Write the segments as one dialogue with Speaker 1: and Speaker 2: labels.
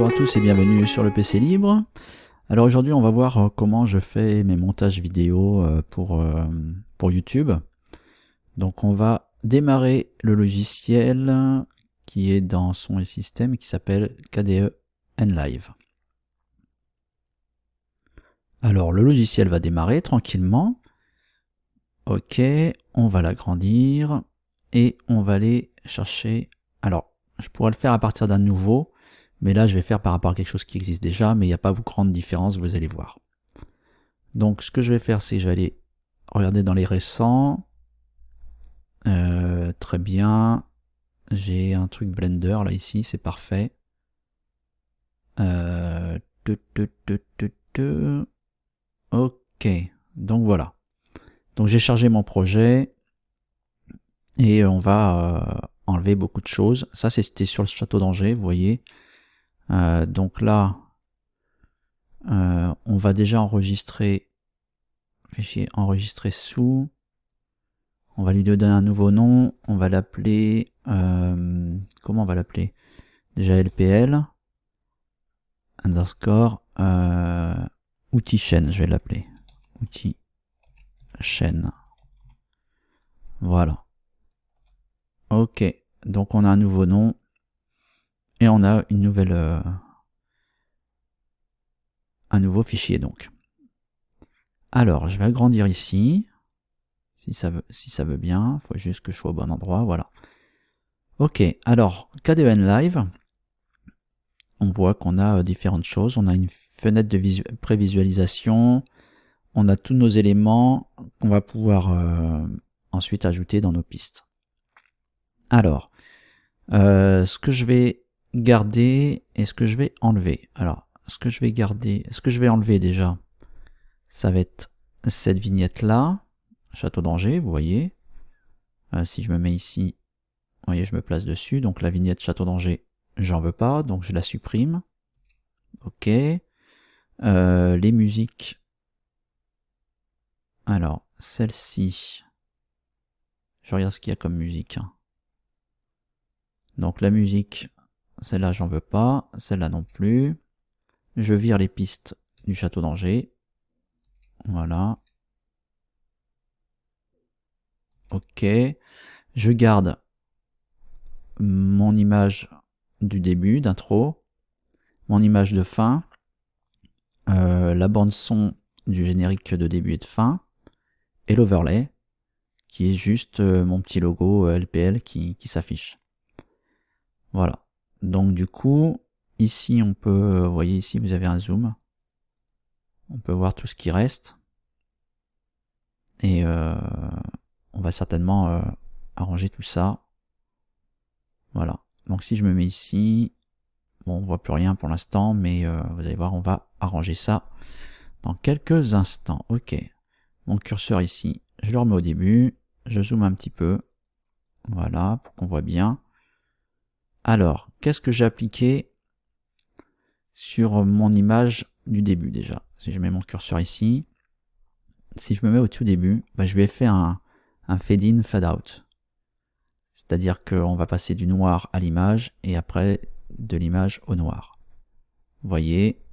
Speaker 1: Bonjour à tous et bienvenue sur le PC Libre. Alors aujourd'hui on va voir comment je fais mes montages vidéo pour YouTube. Donc on va démarrer le logiciel qui est dans son système qui s'appelle KDE Nlive. Alors le logiciel va démarrer tranquillement. Ok, on va l'agrandir et on va aller chercher. Alors je pourrais le faire à partir d'un nouveau. Mais là, je vais faire par rapport à quelque chose qui existe déjà, mais il n'y a pas de grande différence, vous allez voir. Donc, ce que je vais faire, c'est que je vais aller regarder dans les récents. Très bien. J'ai un truc Blender, là, ici, c'est parfait. Ok, donc voilà. Donc, j'ai chargé mon projet et on va enlever beaucoup de choses. Ça, c'était sur le château d'Angers, vous voyez. Donc là, on va déjà enregistrer fichier enregistrer sous. On va lui donner un nouveau nom. On va l'appeler comment on va l'appeler? Déjà LPL underscore outil chaîne, je vais l'appeler outil chaîne. Voilà. Ok, donc on a un nouveau nom et on a une nouvelle un nouveau fichier donc. Alors je vais agrandir ici si ça veut bien, il faut juste que je sois au bon endroit, voilà. Ok, alors KDE Nlive, on voit qu'on a différentes choses. On a une fenêtre de prévisualisation, on a tous nos éléments qu'on va pouvoir ensuite ajouter dans nos pistes. Alors, ce que je vais garder et ce que je vais enlever. Alors, ce que je vais garder, ce que je vais enlever déjà, ça va être cette vignette-là, Château d'Angers, vous voyez. Si je me mets ici, vous voyez, je me place dessus. Donc la vignette Château d'Angers, j'en veux pas, donc je la supprime. Ok. Les musiques. Alors, celle-ci. Je regarde ce qu'il y a comme musique. Donc la musique, celle-là j'en veux pas, celle-là non plus. Je vire les pistes du Château d'Angers. Voilà. Ok. Je garde mon image du début, d'intro, mon image de fin, la bande son du générique de début et de fin, et l'overlay, qui est juste mon petit logo LPL qui s'affiche. Voilà. Donc du coup, ici on peut, vous voyez ici vous avez un zoom. On peut voir tout ce qui reste. Et on va certainement arranger tout ça. Voilà. Donc si je me mets ici, bon on voit plus rien pour l'instant, mais vous allez voir, on va arranger ça dans quelques instants. Ok. Mon curseur ici, je le remets au début. Je zoome un petit peu. Voilà, pour qu'on voit bien. Alors, qu'est-ce que j'ai appliqué sur mon image du début déjà? Si je mets mon curseur ici, si je me mets au tout début, bah, je lui ai fait un fade in, fade out. C'est-à-dire qu'on va passer du noir à l'image et après de l'image au noir. Vous voyez,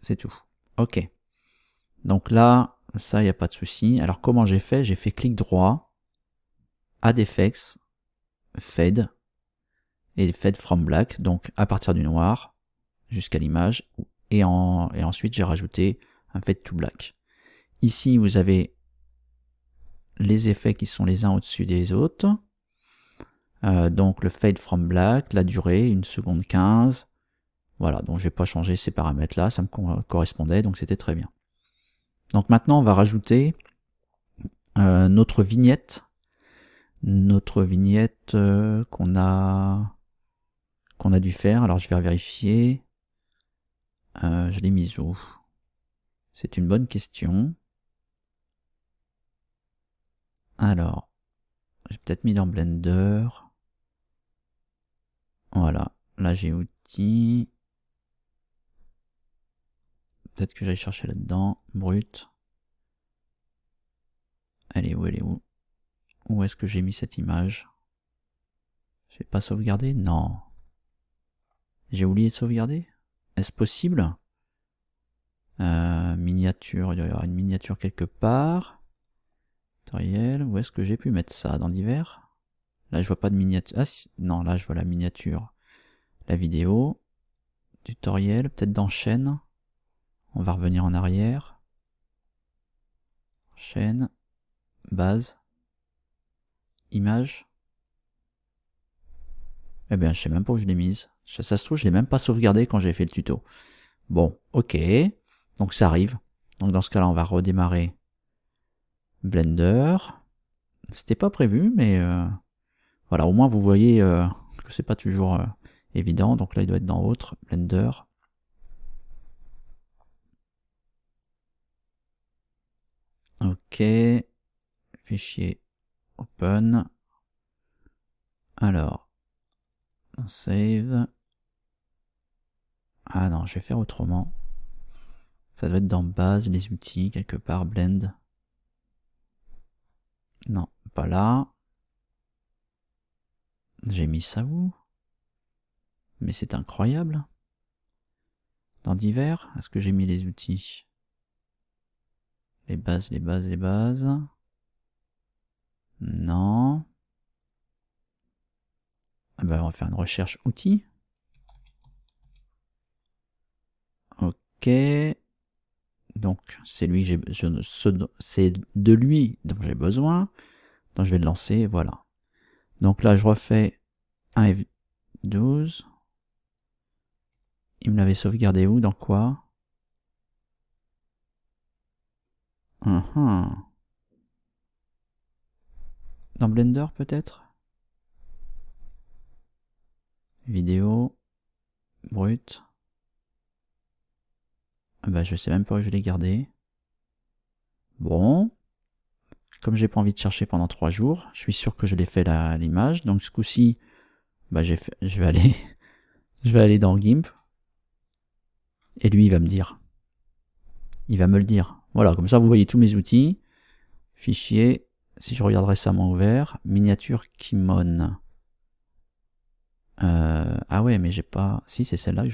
Speaker 1: c'est tout. Ok. Donc là, ça, il n'y a pas de souci. Alors comment j'ai fait? J'ai fait clic droit, Add Effects, Fade, et Fade from Black, donc à partir du noir jusqu'à l'image, et ensuite j'ai rajouté un Fade to Black. Ici, vous avez les effets qui sont les uns au-dessus des autres. Donc le Fade from Black, la durée, 1 seconde 15. Voilà, donc je n'ai pas changé ces paramètres-là, ça me correspondait, donc c'était très bien. Donc maintenant, on va rajouter notre vignette qu'on a dû faire. Alors je vais vérifier. Je l'ai mise où? C'est une bonne question. Alors, j'ai peut-être mis dans Blender. Voilà, là j'ai outils. Peut-être que j'aille chercher là-dedans. Brut. Elle est où? Elle est où? Où est-ce que j'ai mis cette image? J'ai pas sauvegardé? Non. J'ai oublié de sauvegarder? Est-ce possible? Miniature, il doit y avoir une miniature quelque part. Tutoriel, où est-ce que j'ai pu mettre ça? Dans divers? Là, je vois pas de miniature. Ah, si. Non, là, je vois la miniature. La vidéo. Tutoriel, peut-être dans chaîne. On va revenir en arrière. Chaîne. Base. Image. Eh bien, je sais même pas où je l'ai mise. Ça se trouve, je l'ai même pas sauvegardé quand j'ai fait le tuto. Bon, ok. Donc ça arrive. Donc dans ce cas-là, on va redémarrer Blender. C'était pas prévu, mais voilà, au moins vous voyez que c'est pas toujours évident. Donc là, il doit être dans Autre, Blender. Ok. Fichier Open. Alors, Save. Ah non, je vais faire autrement. Ça doit être dans Base, les outils, quelque part, Blend. Non, pas là. J'ai mis ça où? Mais c'est incroyable. Dans divers, est-ce que j'ai mis les outils? Les bases, les bases, les bases. Non. Ah ben, on va faire une recherche outils. Ok. Donc, c'est lui c'est de lui dont j'ai besoin. Donc, je vais le lancer, voilà. Donc là, je refais un F12. Il me l'avait sauvegardé où? Dans quoi? Dans Blender, peut-être? Vidéo. Brut. Ah bah, je sais même pas où je l'ai gardé. Bon. Comme j'ai pas envie de chercher pendant 3 jours, je suis sûr que je l'ai fait l'image. Donc ce coup-ci, bah, je vais aller, je vais aller dans GIMP. Et lui, il va me dire. Il va me le dire. Voilà, comme ça, vous voyez tous mes outils. Fichier. Si je regarde récemment ouvert. Miniature Kimon. Ah ouais, mais j'ai pas... Si, c'est celle-là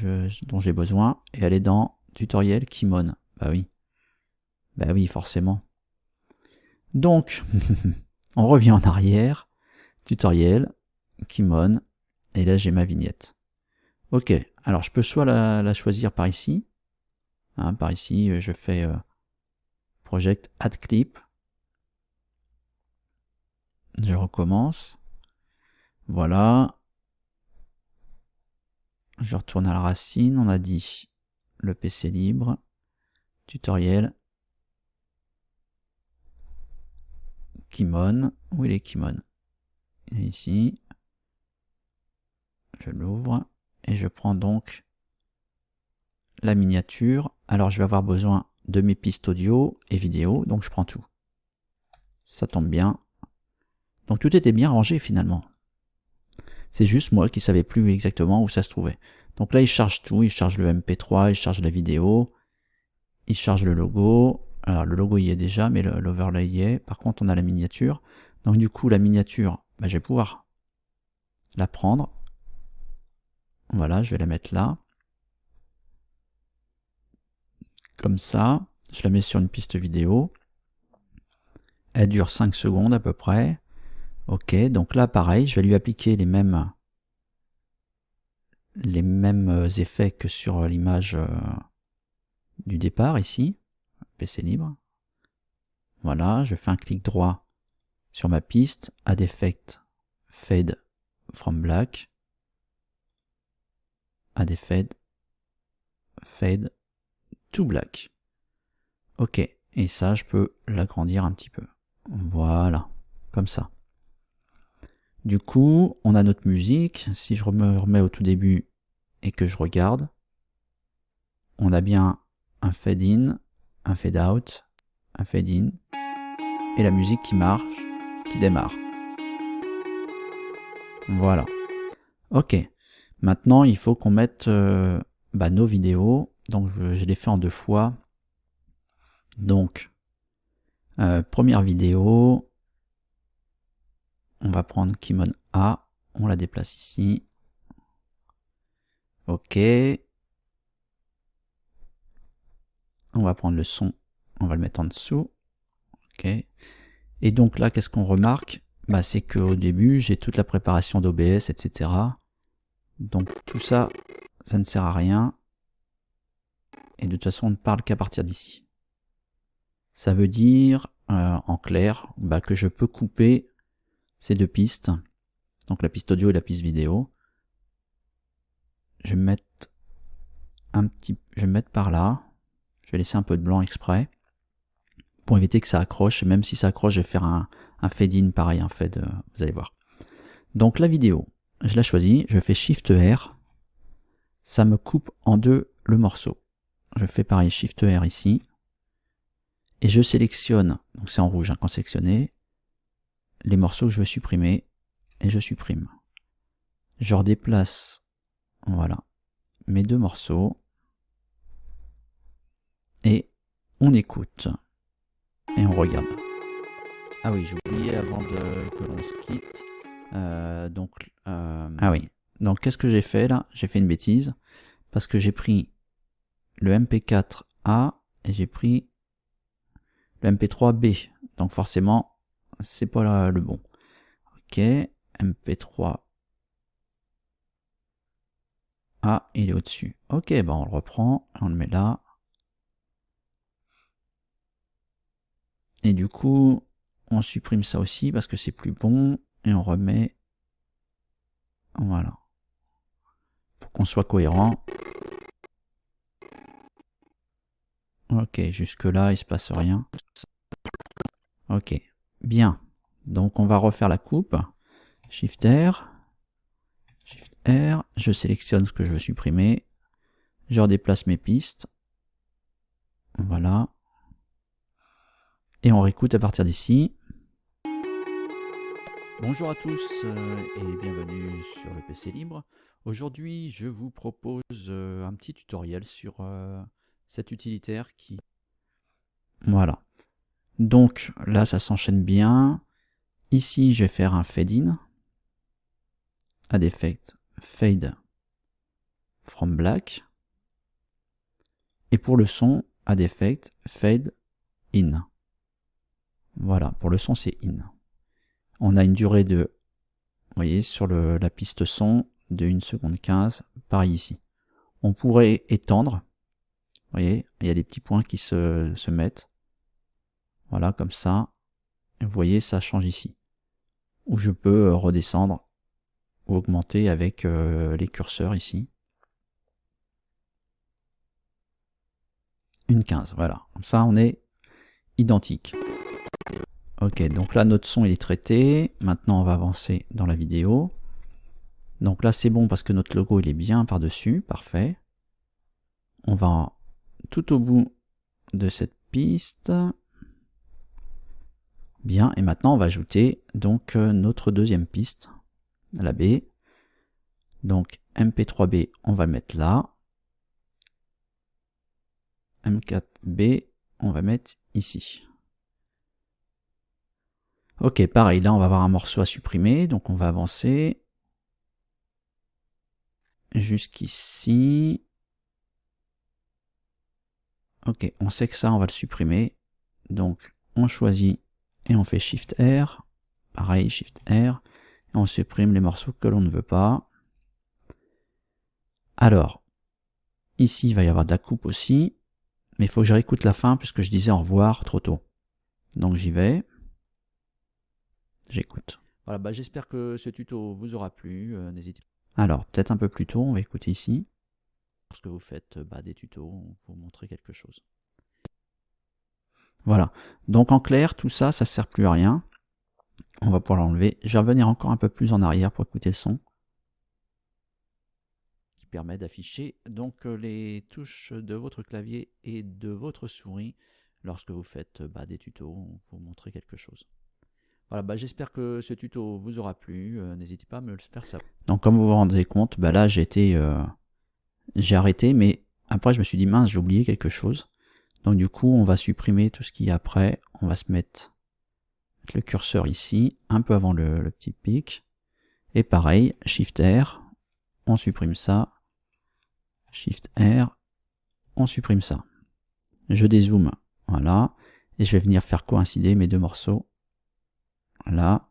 Speaker 1: dont j'ai besoin. Et elle est dans Tutoriel Kimon. Bah oui. Bah oui, forcément. Donc, on revient en arrière. Tutoriel, Kimon. Et là, j'ai ma vignette. Ok, alors je peux soit la choisir par ici. Hein, par ici, je fais Project Add Clip. Je recommence. Voilà. Je retourne à la racine. On a dit le PC libre. Tutoriel. Kimon. Où il est Kimon? Il est ici. Je l'ouvre. Et je prends donc la miniature. Alors je vais avoir besoin de mes pistes audio et vidéo. Donc je prends tout. Ça tombe bien. Donc tout était bien rangé finalement. C'est juste moi qui savais plus exactement où ça se trouvait. Donc là, il charge tout. Il charge le MP3, il charge la vidéo, il charge le logo. Alors le logo y est déjà, mais l'overlay y est. Par contre, on a la miniature. Donc du coup, la miniature, bah, je vais pouvoir la prendre. Voilà, je vais la mettre là. Comme ça. Je la mets sur une piste vidéo. Elle dure 5 secondes à peu près. Ok, donc là, pareil, je vais lui appliquer les mêmes effets que sur l'image du départ ici. PC libre. Voilà, je fais un clic droit sur ma piste, Add Effect, Fade from Black, Add Effect, Fade to Black. Ok, et ça, je peux l'agrandir un petit peu. Voilà, comme ça. Du coup, on a notre musique. Si je me remets au tout début et que je regarde, on a bien un fade in, un fade out, un fade in, et la musique qui marche, qui démarre. Voilà. Ok. Maintenant, il faut qu'on mette nos vidéos. Donc, je les fais en 2 fois. Donc, première vidéo. On va prendre Kimon A. On la déplace ici. Ok. On va prendre le son, on va le mettre en dessous. Ok. Et donc là, qu'est-ce qu'on remarque? Bah, c'est qu'au début, j'ai toute la préparation d'OBS, etc. Donc tout ça, ça ne sert à rien. Et de toute façon, on ne parle qu'à partir d'ici. Ça veut dire, en clair, bah, que je peux couper ces deux pistes. Donc la piste audio et la piste vidéo. Je vais me mettre je vais me mettre par là. Je vais laisser un peu de blanc exprès. Pour éviter que ça accroche. Et même si ça accroche, je vais faire un fade-in pareil, un fade, vous allez voir. Donc la vidéo, je la choisis, je fais Shift R. Ça me coupe en deux le morceau. Je fais pareil, Shift R ici. Et je sélectionne, donc c'est en rouge hein, quand sélectionné, les morceaux que je veux supprimer. Et je supprime. Je redéplace, voilà, mes deux morceaux. Et on écoute. Et on regarde. Ah oui, j'ai oublié avant que l'on se quitte. Ah oui. Donc qu'est-ce que j'ai fait là? J'ai fait une bêtise. Parce que j'ai pris le MP4A et j'ai pris le MP3B. Donc forcément, c'est pas le bon. Ok, MP3A, il est au-dessus. Ok, ben on le reprend, on le met là. Et du coup, on supprime ça aussi parce que c'est plus bon. Et on remet... Voilà. Pour qu'on soit cohérent. Ok, jusque là, il se passe rien. Ok, bien. Donc on va refaire la coupe. Shift R. Shift R. Je sélectionne ce que je veux supprimer. Je redéplace mes pistes. Voilà. Et on réécoute à partir d'ici. Bonjour à tous et bienvenue sur le PC Libre. Aujourd'hui, je vous propose un petit tutoriel sur cet utilitaire qui... Voilà. Donc là, ça s'enchaîne bien. Ici, je vais faire un fade-in. Add Effect, Fade from Black. Et pour le son, Add Effect, Fade in. Voilà, pour le son, c'est in. On a une durée de, vous voyez, sur la piste son, de 1 seconde 15, pareil ici. On pourrait étendre, vous voyez, il y a des petits points qui se mettent. Voilà, comme ça. Et vous voyez, ça change ici. Ou je peux redescendre ou augmenter avec les curseurs ici. Une 15, voilà. Comme ça, on est identique. Ok, donc là, notre son il est traité. Maintenant, on va avancer dans la vidéo. Donc là, c'est bon parce que notre logo, il est bien par-dessus. Parfait. On va tout au bout de cette piste. Bien, et maintenant, on va ajouter donc notre deuxième piste, la B. Donc, MP3B, on va le mettre là. M4B, on va mettre ici. Ok, pareil, là on va avoir un morceau à supprimer, donc on va avancer jusqu'ici. Ok, on sait que ça, on va le supprimer. Donc on choisit et on fait Shift R. Pareil, Shift R. Et on supprime les morceaux que l'on ne veut pas. Alors, ici il va y avoir de la coupe aussi. Mais il faut que je réécoute la fin puisque je disais au revoir trop tôt. Donc j'y vais. J'écoute. Voilà, bah j'espère que ce tuto vous aura plu. N'hésitez pas. Alors, peut-être un peu plus tôt, on va écouter ici. Lorsque vous faites des tutos, vous montrer quelque chose. Voilà. Donc en clair, tout ça, ça ne sert plus à rien. On va pouvoir l'enlever. Je vais revenir encore un peu plus en arrière pour écouter le son. Qui permet d'afficher donc les touches de votre clavier et de votre souris lorsque vous faites des tutos, vous montrer quelque chose. Voilà, j'espère que ce tuto vous aura plu. N'hésitez pas à me le faire savoir. Donc comme vous vous rendez compte, là j'ai arrêté, mais après je me suis dit mince, j'ai oublié quelque chose. Donc du coup on va supprimer tout ce qui est après. On va se mettre le curseur ici, un peu avant le petit pic. Et pareil, Shift R, on supprime ça. Shift R, on supprime ça. Je dézoome, voilà, et je vais venir faire coïncider mes deux morceaux, là,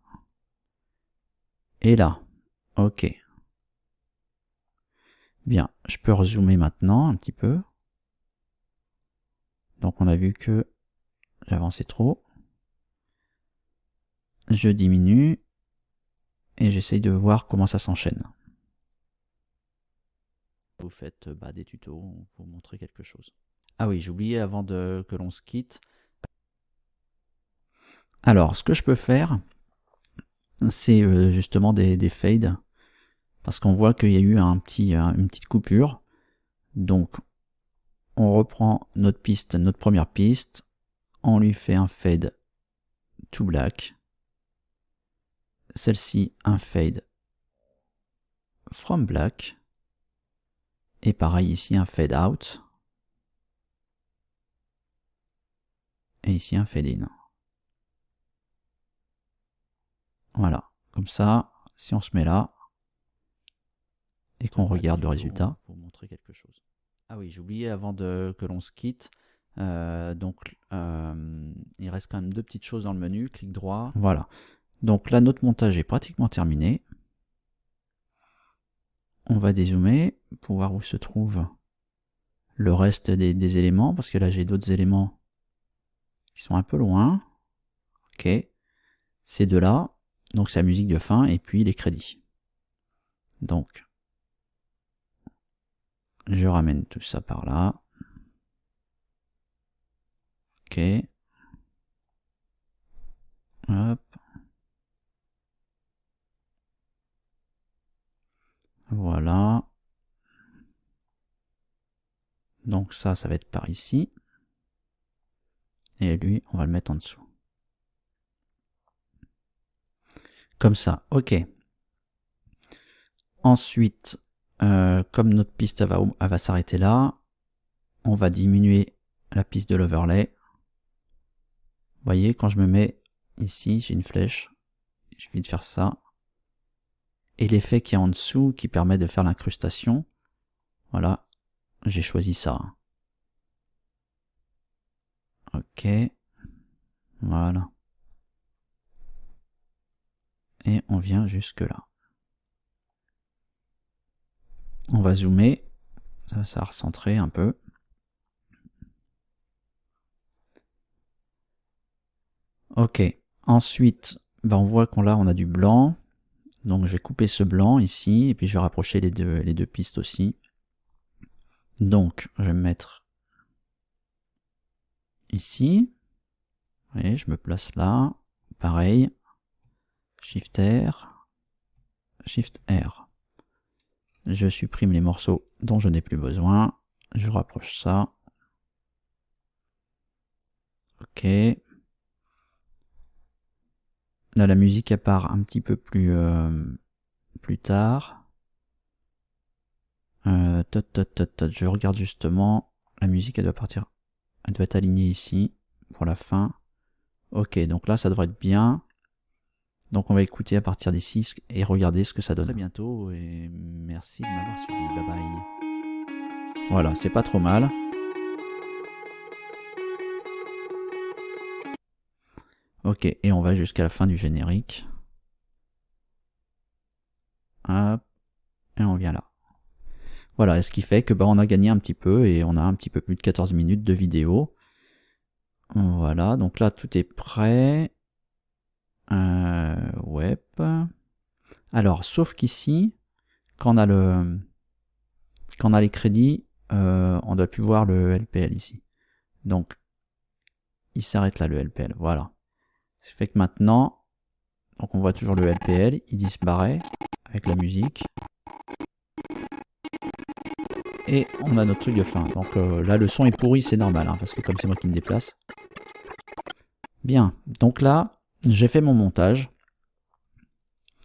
Speaker 1: et là. Ok. Bien, je peux rezoomer maintenant un petit peu. Donc on a vu que j'avançais trop. Je diminue, et j'essaye de voir comment ça s'enchaîne. Vous faites des tutos pour vous montrer quelque chose. Ah oui, j'ai oublié avant que l'on se quitte. Alors, ce que je peux faire, c'est justement des fades, parce qu'on voit qu'il y a eu une petite coupure. Donc, on reprend notre piste, notre première piste, on lui fait un fade to black. Celle-ci, un fade from black. Et pareil ici, un fade out. Et ici, un fade in. Voilà, comme ça, si on se met là, et qu'on regarde le résultat. Pour vous montrer quelque chose. Ah oui, j'ai oublié avant que l'on se quitte. Il reste quand même deux petites choses dans le menu. Clic droit. Voilà. Donc là, notre montage est pratiquement terminé. On va dézoomer pour voir où se trouve le reste des éléments, parce que là, j'ai d'autres éléments qui sont un peu loin. Ok. Ces deux-là. Donc c'est la musique de fin et puis les crédits. Donc, je ramène tout ça par là. Ok. Hop. Voilà. Donc ça va être par ici. Et lui, on va le mettre en dessous. Comme ça, ok. Ensuite, comme notre piste elle va s'arrêter là, on va diminuer la piste de l'overlay. Vous voyez, quand je me mets ici, j'ai une flèche. Il suffit de faire ça. Et l'effet qui est en dessous, qui permet de faire l'incrustation, voilà, j'ai choisi ça. Ok. Voilà. Et on vient jusque là. On va zoomer. Ça va recentrer un peu. Ok. Ensuite, on voit qu'on on a du blanc. Donc je vais couper ce blanc ici. Et puis je vais rapprocher les deux pistes aussi. Donc je vais me mettre ici. Vous voyez, je me place là. Pareil. Shift R. Shift R. Je supprime les morceaux dont je n'ai plus besoin. Je rapproche ça. Ok. Là, la musique elle part un petit peu plus tard. Je regarde justement. La musique elle doit partir. Elle doit être alignée ici pour la fin. Ok, donc là ça devrait être bien. Donc on va écouter à partir d'ici et regarder ce que ça donne. À très bientôt et merci de m'avoir suivi. Bye bye. Voilà, c'est pas trop mal. Ok, et on va jusqu'à la fin du générique. Hop, et on vient là. Voilà, ce qui fait que on a gagné un petit peu et on a un petit peu plus de 14 minutes de vidéo. Voilà, donc là tout est prêt. Web. Alors, sauf qu'ici, quand on a les crédits, on doit plus voir le LPL ici. Donc, il s'arrête là le LPL. Voilà. Ça fait que maintenant, donc on voit toujours le LPL, il disparaît avec la musique. Et on a notre truc de fin. Donc là, le son est pourri, c'est normal, hein, parce que comme c'est moi qui me déplace. Bien, donc là, j'ai fait mon montage.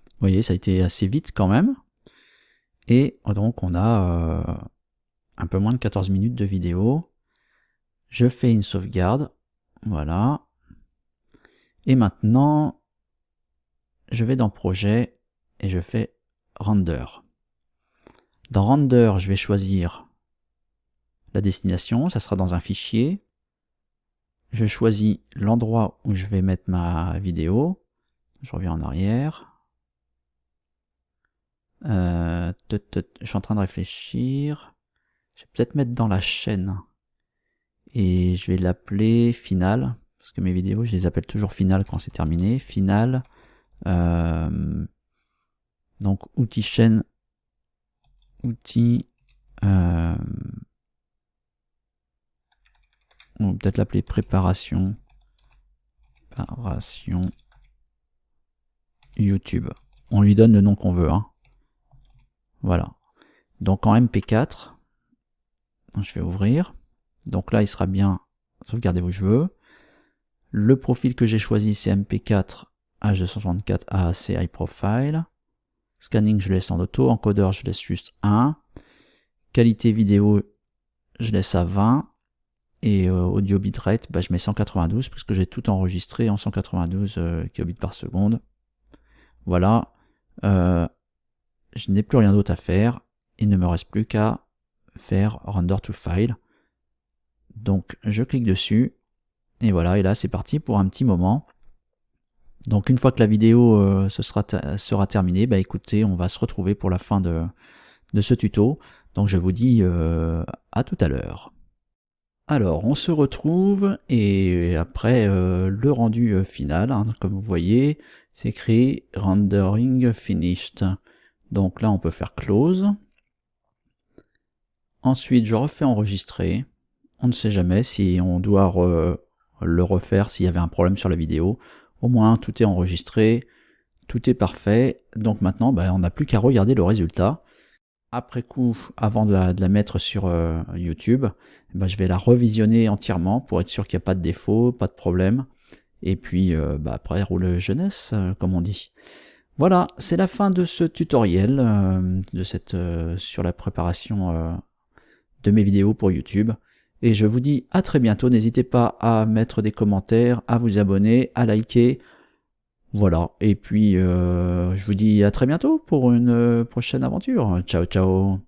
Speaker 1: Vous voyez, ça a été assez vite quand même. Et donc on a un peu moins de 14 minutes de vidéo. Je fais une sauvegarde. Voilà. Et maintenant, je vais dans Projet et je fais Render. Dans Render, je vais choisir la destination, ça sera dans un fichier. Je choisis l'endroit où je vais mettre ma vidéo. Je reviens en arrière. Je suis en train de réfléchir. Je vais peut-être mettre dans la chaîne. Et je vais l'appeler finale. Parce que mes vidéos, je les appelle toujours finale quand c'est terminé. Finale. Donc, outil chaîne. Outil. On va peut-être l'appeler préparation. Préparation. YouTube. On lui donne le nom qu'on veut. Hein. Voilà. Donc en MP4, je vais ouvrir. Donc là, il sera bien sauvegardé où je veux. Le profil que j'ai choisi, c'est MP4 H264 AAC High Profile. Scanning, je laisse en auto. Encodeur, je laisse juste 1. Qualité vidéo, je laisse à 20. Et audio bitrate, je mets 192 puisque j'ai tout enregistré en 192 kilobits par seconde. Voilà. Je n'ai plus rien d'autre à faire. Il ne me reste plus qu'à faire Render to File. Donc je clique dessus. Et voilà, et là c'est parti pour un petit moment. Donc une fois que la vidéo sera terminée, écoutez, on va se retrouver pour la fin de ce tuto. Donc je vous dis à tout à l'heure. Alors on se retrouve et après le rendu final, hein, comme vous voyez, c'est écrit Rendering Finished. Donc là on peut faire Close. Ensuite je refais enregistrer. On ne sait jamais si on doit le refaire s'il y avait un problème sur la vidéo. Au moins tout est enregistré, tout est parfait. Donc maintenant on n'a plus qu'à regarder le résultat. Après coup, avant de la mettre sur YouTube, je vais la revisionner entièrement pour être sûr qu'il n'y a pas de défaut, pas de problème. Et puis après, roule jeunesse, comme on dit. Voilà, c'est la fin de ce tutoriel sur la préparation de mes vidéos pour YouTube. Et je vous dis à très bientôt. N'hésitez pas à mettre des commentaires, à vous abonner, à liker. Voilà, et puis je vous dis à très bientôt pour une prochaine aventure. Ciao, ciao.